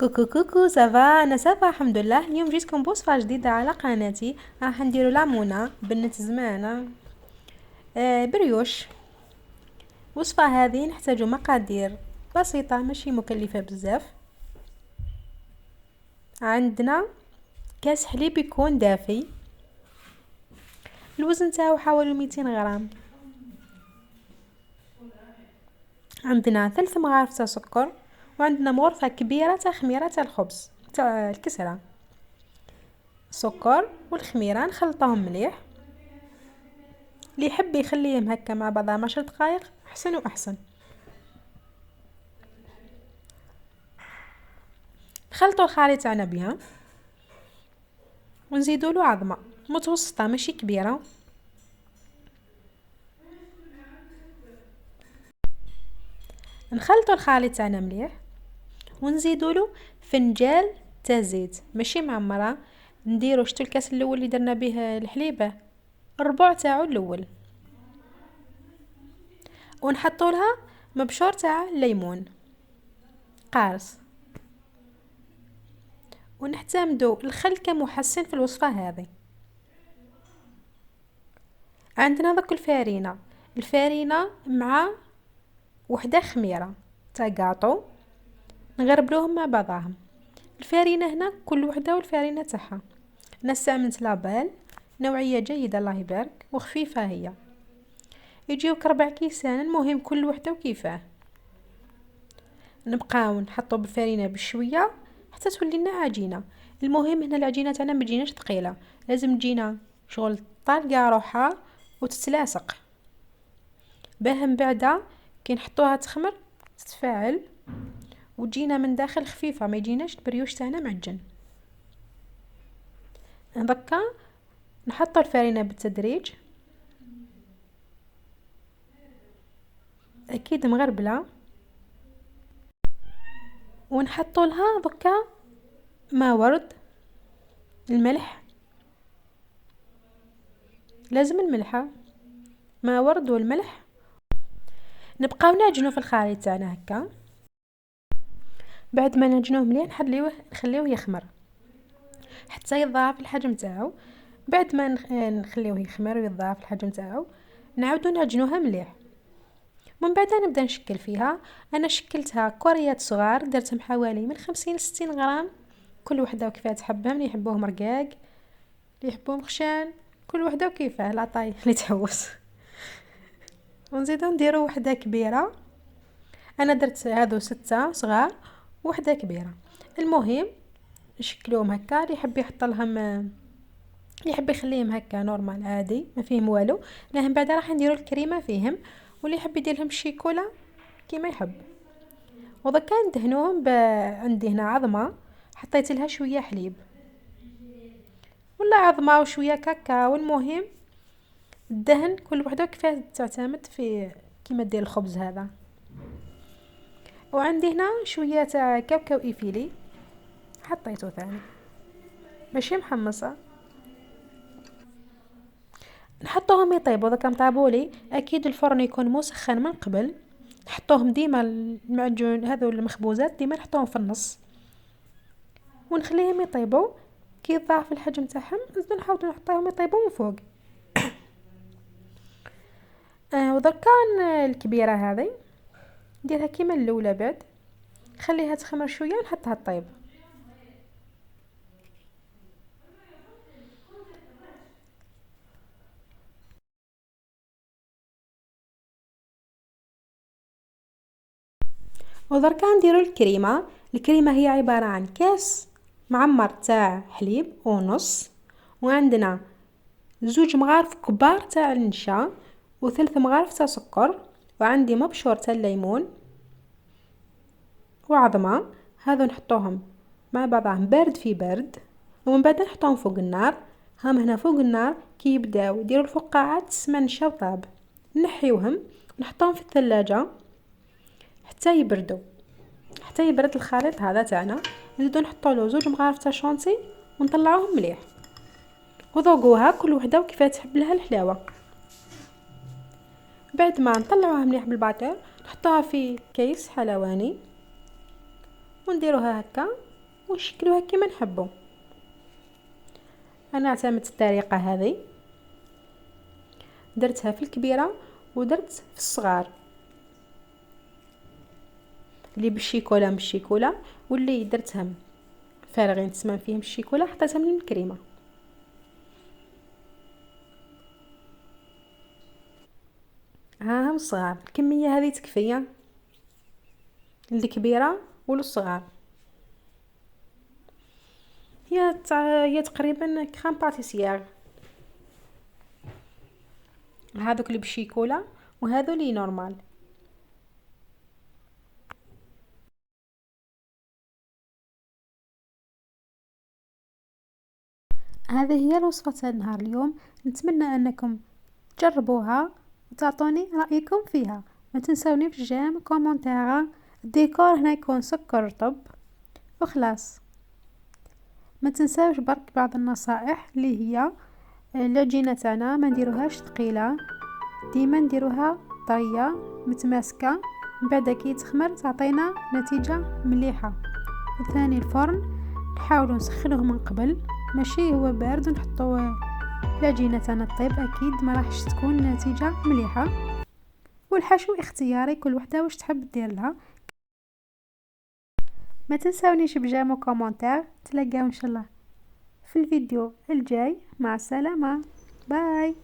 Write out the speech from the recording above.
كوكو كوكو سافا، انا سافا الحمد لله. اليوم جيتكم بوصفه جديده على قناتي. راح نديرو لامونه بنت زمانه بريوش. وصفه هذه نحتاجو مقادير بسيطه ماشي مكلفه بزاف. عندنا كاس حليب يكون دافي، الوزن تاعو حوالي 200 غرام. عندنا 3 مغارف تاع سكر، وعندنا مغرفه كبيره تاع خميره تاع الخبز تاع الكسره. السكر والخميره نخلطهم مليح، اللي يحب يخليهم هكا مع بعضها 10 دقائق احسن واحسن. نخلطوا الخليط تاعنا بيان، ونزيدوا له عظمه متوسطه ماشي كبيره. نخلطوا الخليط تاعنا مليح، ونزيدوا له فنجال تاع زيت ماشي معمره. نديرو شتو الكاس الاول اللي درنا به الحليبه، الربع تاعو الاول، ونحطوا لها مبشور تاع ليمون قارص. ونعتمدوا الخل كمحسن في الوصفه هذه. عندنا ذاك الفارينه مع وحده خميره تاع كاطو، نغربلوهم مع بعضهم. الفارينه هنا كل وحده والفارينه تاعها. انا استعملت لابال نوعيه جيده الله يبارك وخفيفه هي. يجيوك 4 كيسان، المهم كل وحده وكيفاه. نبقاو نحطو بالفارينه بشويه حتى تولي لنا عجينه. المهم هنا العجينه تاعنا ما تجيناش ثقيله، لازم تجينا شغل طالقه روحها وتتلاصق باه من بعدا كي نحطوها تخمر تتفاعل وتجينا من داخل خفيفه، ما يجيناش البريوش تاعنا معجن. هذكا نحط الفارينه بالتدريج، اكيد مغربله، ونحطوا لها دكا ما ورد، الملح، لازم الملحه، ما ورد والملح. نبقاو نعجنو في الخليط تاعنا هكا. بعد ما نعجنوه مليح نخليوه يخمر حتى يضاعف الحجم تاعو. بعد ما نخليوه يخمر ويضاعف الحجم تاعو، نعاودو نعجنوها مليح. من بعد نبدا نشكل فيها. انا شكلتها كوريات صغار، درتهم حوالي من 50 ل 60 غرام، كل وحده وكيفاه تحبهم، اللي يحبوهم رقاق، اللي يحبوهم خشان، كل وحده وكيفاه لاطاي اللي تحوس. ونزيدو نديرو وحده كبيره، انا درت هذو 6 صغار وحده كبيره. المهم نشكلوهم هكا، اللي يحب يحط لهم، اللي يحب يخليهم هكا نورمال عادي ما فيهم والو. لهم بعد راح نديروا الكريمه فيهم، واللي يحب يدير لهم الشيكولا كيما يحب. وضكا ندهنوهم عندي هنا عظمه حطيت لها شويه حليب ولا عظمه وشويه كاكاو. المهم الدهن كل وحده كيف تعتمد في كيما دير الخبز هذا. وعندي هنا شويه تاع كاكاو ايفيلي حطيته ثاني ماشي محمصه. نحطوهم يطيبوا. اذا كان طابولي اكيد الفرن يكون مسخن من قبل. نحطوهم ديما المعجون هذو المخبوزات ديما نحطوهم في النص ونخليهم يطيبوا. كي يضاعف الحجم تاعهم نزيدو نحاولوا نحطوهم يطيبوا من فوق. ودركا الكبيره هذه نديرها كيما الاولى، بعد خليها تخمر شويه ونحطها طيب. ودركا نديرو الكريمه هي عباره عن كاس معمر تاع حليب ونص، وعندنا 2 مغارف كبار تاع النشا، و3 مغارف تاع سكر، وعندي مبشور تاع الليمون وعظمه. هذو نحطوهم مع بعضهم بارد في بارد، ومن بعد نحطوهم فوق النار. هم هنا فوق النار كي يبداو يديروا الفقاعات تسمى نشا طاب، نحيوهم ونحطوهم في الثلاجه حتى يبردوا، حتى يبرد الخليط هذا تاعنا. نزيدو نحطوا له 2 مغارف تاع شونتي ونطلعوهم مليح، وذوقوها كل وحده وكيف تحب لها الحلاوه. بعد ما نطلعوها مليح بالباطير نحطوها في كيس حلواني ونديروها هكا ونشكلوها كيما نحبو. انا اعتمدت الطريقه هذه، درتها في الكبيره ودرت في الصغار، اللي بالشيكولا بالشيكولا، واللي درتهم فارغين تسمن فيهم الشيكولا حطيتهم من الكريمه. ها هم الصغار، الكميه هذه تكفيه الكبيره والصغار. هي تقريبا كرام باتيسيير، هذوك اللي بالشيكولا وهذو اللي نورمال. هذه هي الوصفة تاع نهار اليوم، نتمنى انكم تجربوها وتعطوني رايكم فيها. ما تنسوني في الجيم كومونتير. الديكور هنا يكون سكر رطب وخلاص. ما تنساوش برك بعض النصائح اللي هي العجينه تاعنا ما نديروهاش ثقيله، ديما نديروها طريه متماسكه، من بعد كي تخمر تعطينا نتيجه مليحه. وثاني الفرن نحاولوا نسخنوه من قبل، ماشي هو بارد نحطوا العجينه تاعنا طيب، اكيد ما راحش تكون نتيجه مليحه. والحشو اختياري، كل وحده واش تحب دير لها. ما تنساونيش بجيم وكومونتير. تلاقاو ان شاء الله في الفيديو الجاي. مع السلامه، باي.